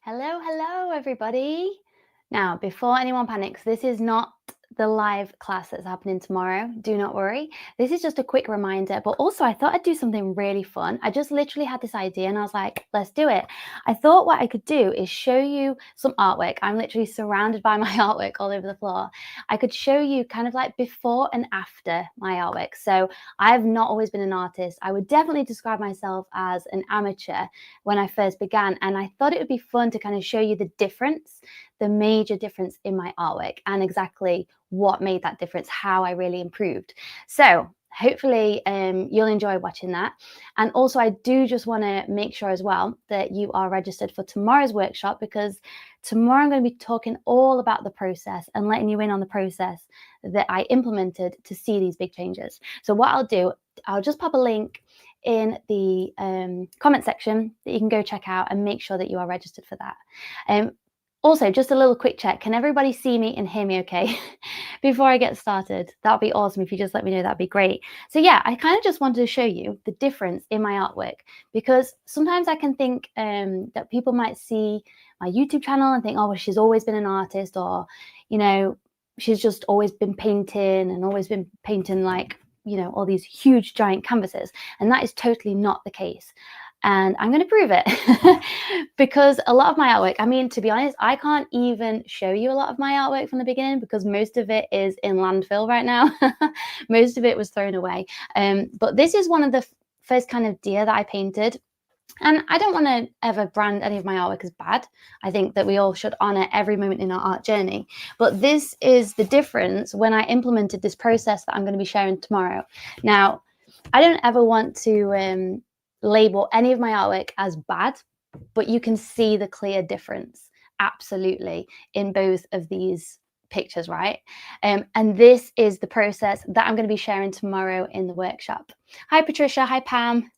Hello, everybody. Now, before anyone panics, this is not the live class that's happening tomorrow. Do not worry. This is just a quick reminder, but also I thought I'd do something really fun. I just literally had this idea and I was like, let's do it. I thought what I could do is show you some artwork. I'm literally surrounded by my artwork all over the floor. I could show you kind of like before and after my artwork. So I've not always been an artist. I would definitely describe myself as an amateur when I first began. And I thought it would be fun to kind of show you the difference, the major difference in my artwork and exactly what made that difference, how I really improved. So hopefully you'll enjoy watching that. And also I do just want to make sure as well that you are registered for tomorrow's workshop, because tomorrow I'm going to be talking all about the process and letting you in on the process that I implemented to see these big changes. So what I'll do, I'll just pop a link in the comment section that you can go check out and make sure that you are registered for that. Also, just a little quick check. Can everybody see me and hear me okay? Before I get started, that'd be awesome. If you just let me know, that'd be great. So yeah, I kind of just wanted to show you the difference in my artwork, because sometimes I can think that people might see my YouTube channel and think, oh, well, she's always been an artist, or, you know, she's just always been painting and always been painting like, you know, all these huge giant canvases. And that is totally not the case. And I'm going to prove it because a lot of my artwork, I mean, to be honest, I can't even show you a lot of my artwork from the beginning because most of it is in landfill right now. Most of it was thrown away. But this is one of the first kind of deer that I painted. And I don't want to ever brand any of my artwork as bad. I think that we all should honor every moment in our art journey. But this is the difference when I implemented this process that I'm going to be sharing tomorrow. Now, I don't ever want to label any of my artwork as bad, but you can see the clear difference, absolutely, in both of these pictures, right? And this is the process that I'm going to be sharing tomorrow in the workshop. Hi, Patricia. Hi, Pam.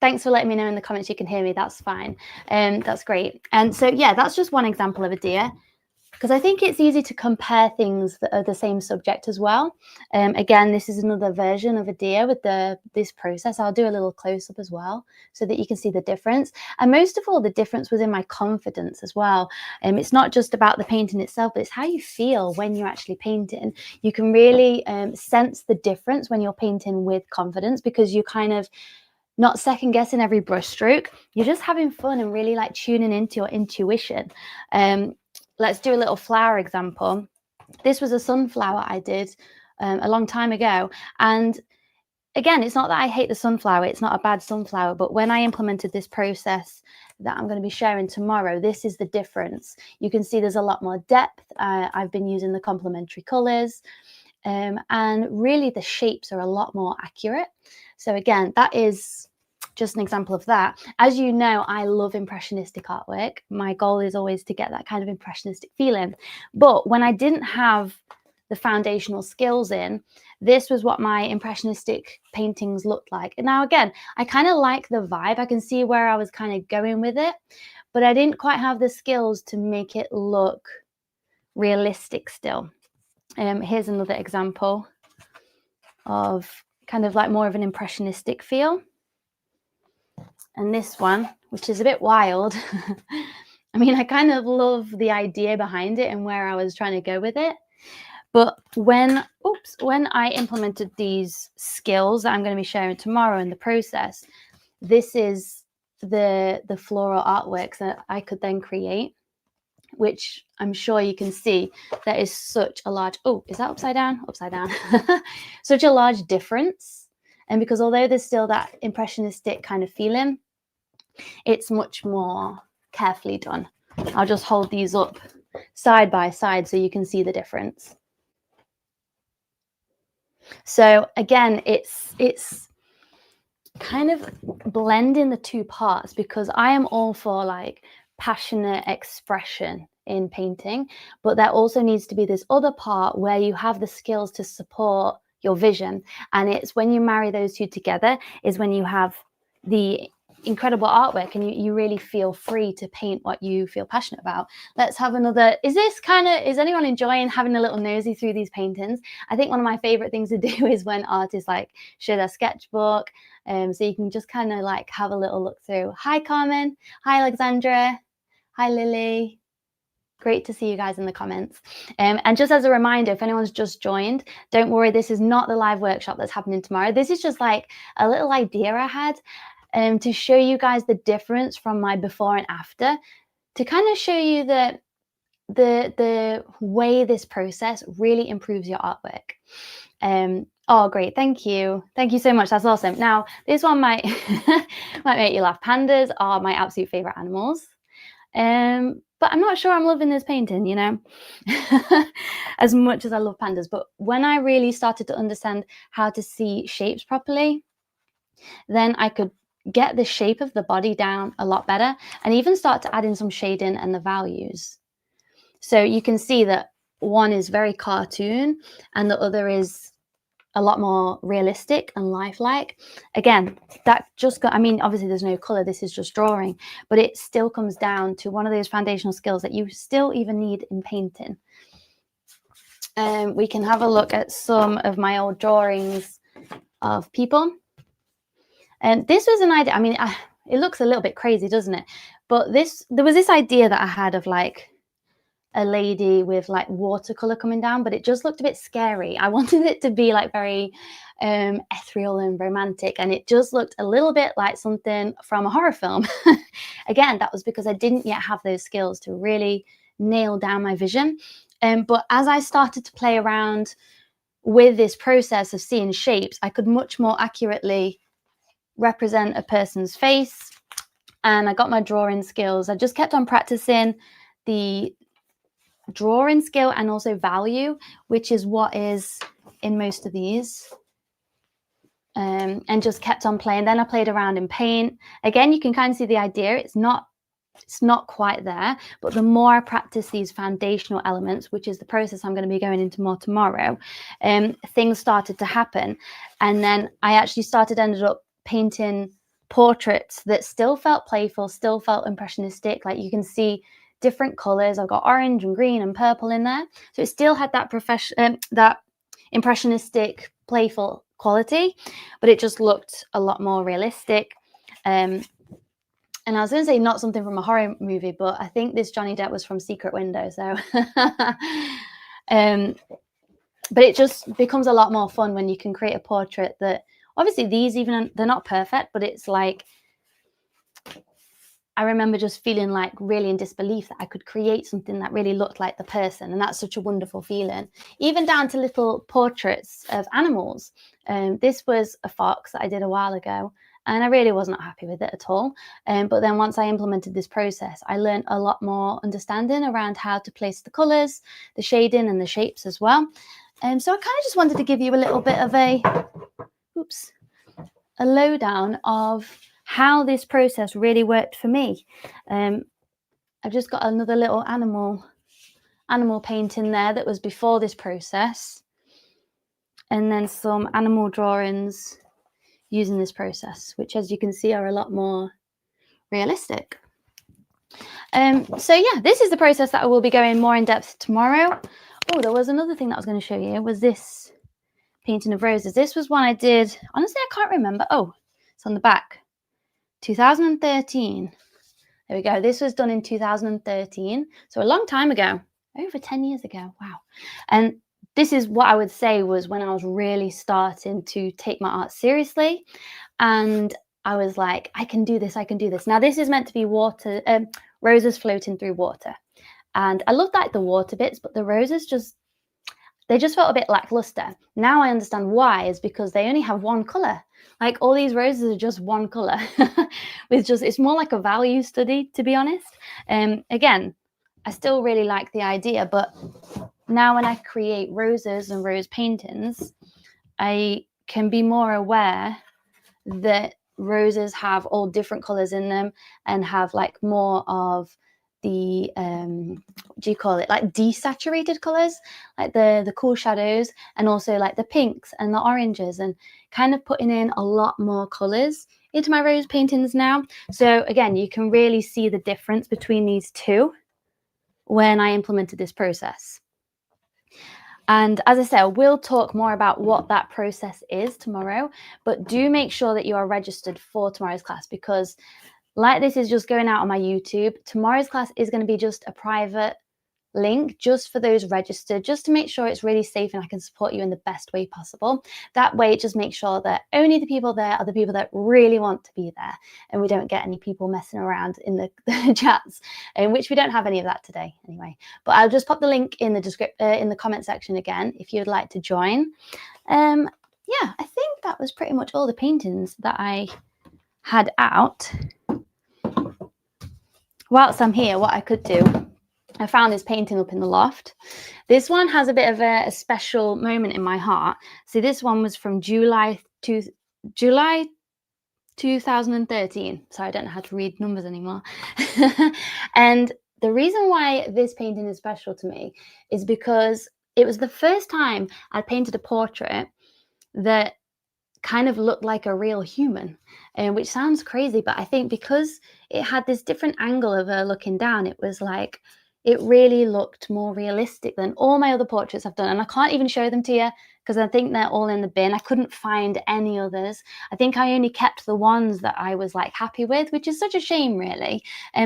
Thanks for letting me know in the comments you can hear me. That's fine. That's great. And so, yeah, that's just one example of a deer, because I think it's easy to compare things that are the same subject as well. Again, this is another version of a deer with this process. I'll do a little close-up as well so that you can see the difference. And most of all, the difference was in my confidence as well. It's not just about the painting itself, but it's how you feel when you're actually painting. You can really sense the difference when you're painting with confidence, because you're kind of not second guessing every brush stroke. You're just having fun and really like tuning into your intuition. Let's do a little flower example. This was a sunflower I did a long time ago. And again, it's not that I hate the sunflower. It's not a bad sunflower. But when I implemented this process that I'm going to be sharing tomorrow, this is the difference. You can see there's a lot more depth. I've been using the complementary colors. And really the shapes are a lot more accurate. So again, that is just an example of that. As you know, I love impressionistic artwork. My goal is always to get that kind of impressionistic feeling. But when I didn't have the foundational skills in, this was what my impressionistic paintings looked like. And now again, I kind of like the vibe. I can see where I was kind of going with it, but I didn't quite have the skills to make it look realistic still. Here's another example of kind of like more of an impressionistic feel. And this one, which is a bit wild. I mean, I kind of love the idea behind it and where I was trying to go with it. But when I implemented these skills that I'm going to be sharing tomorrow in the process, this is the floral artworks that I could then create, which I'm sure you can see that is such a large, oh, is that upside down? Upside down. Such a large difference. And because although there's still that impressionistic kind of feeling, it's much more carefully done. I'll just hold these up side by side so you can see the difference. So again, it's kind of blending the two parts, because I am all for like passionate expression in painting, but there also needs to be this other part where you have the skills to support your vision. And it's when you marry those two together is when you have the incredible artwork and you really feel free to paint what you feel passionate about. Let's have another. Is anyone enjoying having a little nosy through these paintings? I think one of my favorite things to do is when artists like show their sketchbook, so you can just kind of like have a little look through. Hi Carmen. Hi Alexandra. Hi, Lily. Great to see you guys in the comments. And just as a reminder, if anyone's just joined, don't worry, this is not the live workshop that's happening tomorrow. This is just like a little idea I had to show you guys the difference from my before and after, to kind of show you that the way this process really improves your artwork. Oh, great. Thank you. Thank you so much. That's awesome. Now, this one might might make you laugh. Pandas are my absolute favorite animals. But I'm not sure I'm loving this painting, you know, as much as I love pandas. But when I really started to understand how to see shapes properly, then I could get the shape of the body down a lot better and even start to add in some shading and the values. So you can see that one is very cartoon and the other is a lot more realistic and lifelike. Again, that just got, I mean, obviously there's no color, this is just drawing, but it still comes down to one of those foundational skills that you still even need in painting. We can have a look at some of my old drawings of people. And this was an idea, I mean, it looks a little bit crazy, doesn't it? But there was this idea that I had of like a lady with like watercolor coming down, but it just looked a bit scary. I wanted it to be like very ethereal and romantic, and it just looked a little bit like something from a horror film. Again, that was because I didn't yet have those skills to really nail down my vision. But as I started to play around with this process of seeing shapes, I could much more accurately represent a person's face, and I got my drawing skills. I just kept on practicing the drawing skill and also value, which is what is in most of these, and just kept on playing. Then I played around in paint. Again, you can kind of see the idea. It's not quite there, but the more I practice these foundational elements, which is the process I'm going to be going into more tomorrow, things started to happen. And then I actually ended up painting portraits that still felt playful, still felt impressionistic. Like you can see different colors. I've got orange and green and purple in there. So it still had that that impressionistic, playful quality, but it just looked a lot more realistic. And I was going to say not something from a horror movie, but I think this Johnny Depp was from Secret Window. So, but it just becomes a lot more fun when you can create a portrait that, obviously these even, they're not perfect, but it's like, I remember just feeling like really in disbelief that I could create something that really looked like the person. And that's such a wonderful feeling, even down to little portraits of animals. This was a fox that I did a while ago, and I really was not happy with it at all. But then once I implemented this process, I learned a lot more understanding around how to place the colors, the shading and the shapes as well. So I kind of just wanted to give you a little bit of a lowdown of how this process really worked for me. I've just got another little animal painting there that was before this process, and then some animal drawings using this process, which, as you can see, are a lot more realistic. So yeah, this is the process that I will be going more in depth tomorrow. Oh, there was another thing that I was going to show you, was this painting of roses. This was one I did, honestly, I can't remember. Oh, it's on the back. 2013. There we go. This was done in 2013. So a long time ago, over 10 years ago. Wow. And this is what I would say was when I was really starting to take my art seriously. And I was like, I can do this. I can do this. Now, this is meant to be water, roses floating through water. And I loved like the water bits, but the roses they just felt a bit lackluster. Now I understand why, is because they only have one color. Like all these roses are just one color. It's more like a value study, to be honest. Again, I still really like the idea, but now when I create roses and rose paintings, I can be more aware that roses have all different colors in them and have like more of the what do you call it, like desaturated colors, like the cool shadows, and also like the pinks and the oranges, and kind of putting in a lot more colors into my rose paintings now. So again, you can really see the difference between these two when I implemented this process. And as I said, we'll talk more about what that process is tomorrow, but do make sure that you are registered for tomorrow's class, because like this is just going out on my YouTube. Tomorrow's class is going to be just a private link just for those registered, just to make sure it's really safe and I can support you in the best way possible. That way, it just makes sure that only the people there are the people that really want to be there, and we don't get any people messing around in the chats, in which we don't have any of that today anyway. But I'll just pop the link in the in the comment section again if you'd like to join. Yeah, I think that was pretty much all the paintings that I had out. Whilst I'm here, what I could do, I found this painting up in the loft. This one has a bit of a special moment in my heart. So this one was from July 2013. Sorry, I don't know how to read numbers anymore. And the reason why this painting is special to me is because it was the first time I painted a portrait that kind of looked like a real human, which sounds crazy, but I think because it had this different angle of her looking down, it was like, it really looked more realistic than all my other portraits I've done. And I can't even show them to you because I think they're all in the bin. I couldn't find any others. I think I only kept the ones that I was like happy with, which is such a shame, really.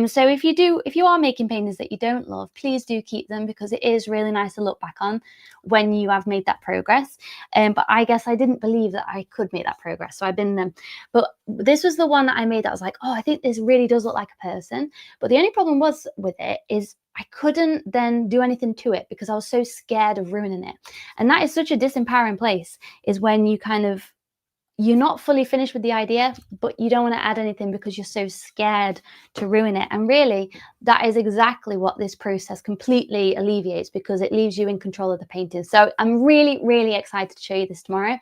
So if you are making paintings that you don't love, please do keep them, because it is really nice to look back on when you have made that progress. But I guess I didn't believe that I could make that progress, so I binned them. But this was the one that I made that I was like, oh, I think this really does look like a person. But the only problem was with it is I couldn't then do anything to it because I was so scared of ruining it. And that is such a disempowering place, is when you're not fully finished with the idea, but you don't want to add anything because you're so scared to ruin it. And really, that is exactly what this process completely alleviates, because it leaves you in control of the painting. So I'm really, really excited to show you this tomorrow.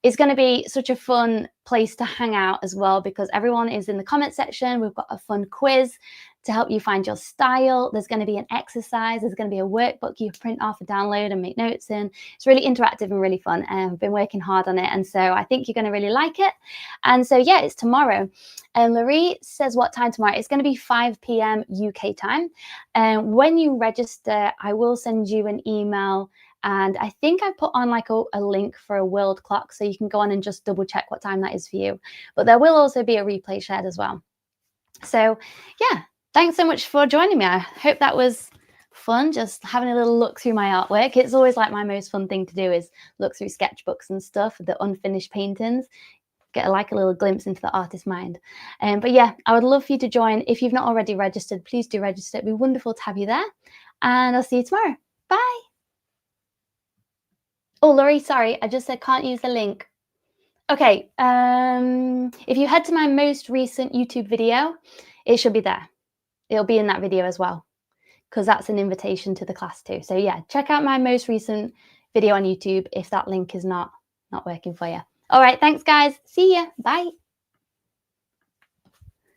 It's going to be such a fun place to hang out as well, because everyone is in the comment section. We've got a fun quiz to help you find your style. There's going to be an exercise. There's going to be a workbook you print off or download and make notes in. It's really interactive and really fun. I've been working hard on it, and so I think you're going to really like it. And so yeah, it's tomorrow. And Laurie says what time tomorrow? It's going to be 5 p.m. UK time. And when you register, I will send you an email. And I think I put on like a link for a world clock, so you can go on and just double check what time that is for you. But there will also be a replay shared as well. So yeah, thanks so much for joining me. I hope that was fun, just having a little look through my artwork. It's always like my most fun thing to do is look through sketchbooks and stuff, the unfinished paintings. Get like a little glimpse into the artist's mind. But yeah, I would love for you to join. If you've not already registered, please do register. It'd be wonderful to have you there. And I'll see you tomorrow. Bye. Oh, Laurie, sorry, I just said can't use the link. Okay, if you head to my most recent YouTube video, it should be there. It'll be in that video as well, because that's an invitation to the class too. So yeah, check out my most recent video on YouTube if that link is not working for you. All right, thanks guys. See ya. Bye.